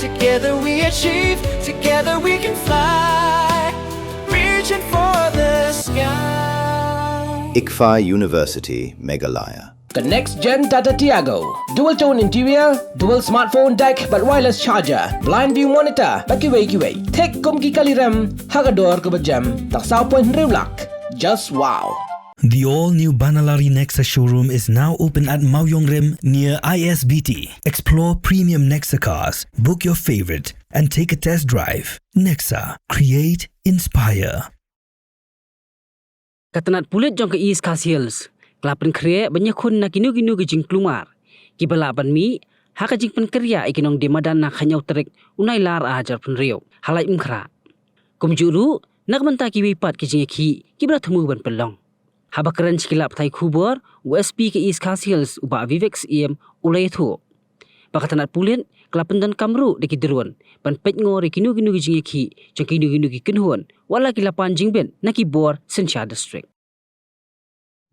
Together we achieve, together we can fly, reaching for the sky. Pynkhreh University, Meghalaya. The next gen Tata Tiago. Dual tone interior, dual smartphone deck but wireless charger, blind view monitor, bakiway. Tek kumki kaliram, hagador kubajam, taksao point riulak. Just wow. The all-new Banalari Nexa showroom is now open at Mauyongrim near ISBT. Explore premium Nexa cars, book your favorite, and take a test drive. Nexa. Create, inspire. Katanat Pulit jong ke East Coast Hills. Kelapan Pynkhreh banyak kun nak kinu-kinu ke jing kelumar. Kibalapan mi, haka jing Pynkhreh ikinong di Madan nak hanyau Tarik Nailar ajar penriau. Halai Pynkhreh. Kumjuru nak mentah kiwipat ke jing ki kibra temu ban pelong. Habakaran cikilap thai kubur USP ke East Coast Hills uba Vivex EM ulai tu. Bakatanat Pulit kelapan dan kamru de kideruan ban pet ngor kinu-kinu ke jing ki jong kinu-kinu ke kenhuan wala kilapan jing ben nak kibor Sencha district.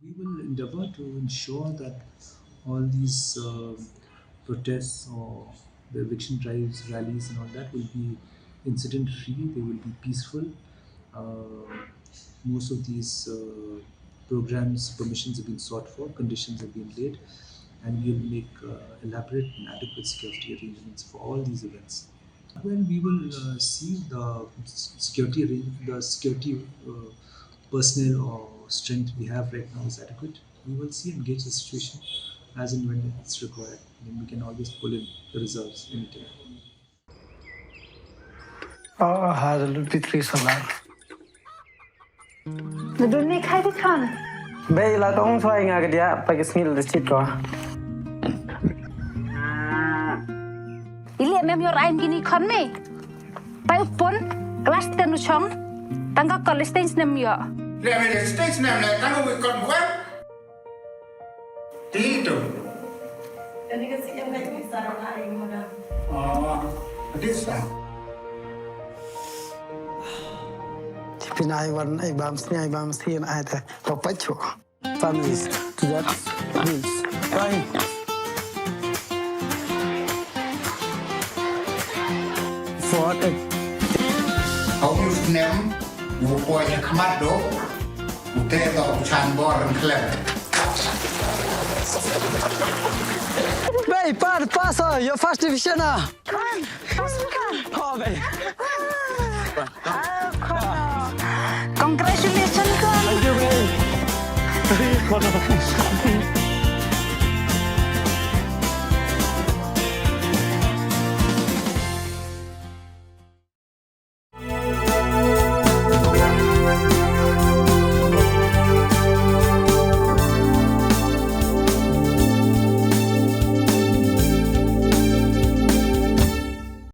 We will endeavour to ensure that all these protests or the eviction drives, rallies and all that will be incident-free, they will be peaceful. Most of these programs, permissions have been sought for, conditions have been laid, and we will make elaborate and adequate security arrangements for all these events. When we will see the security personnel or strength we have right now is adequate, we will see and gauge the situation as and when it's required. Then we can always pull in the reserves anytime. هذا البيتري صلاة Nadune khai thích con. Bây là tông xoay ngà cái dia pakai sengil di situ. Ili mem yor ain gini con me. Pai upon kelas tenu chong. Tangga college stage nem yo. Le me stage nem le tangga we kon bukan. Tito. Jadi kasi yang ngaji bisa orang lain mana. Oh, bisa. Pinai warna ai bam sini ai teh bapak cu. Families to that rules. Right. For it. Kau use nem, bukunya kemat do. Bukan do cambor klep. Baik, pasa, your first division ah. Con, kan. Oh, baik. Congratulations, con. Thank you, baik.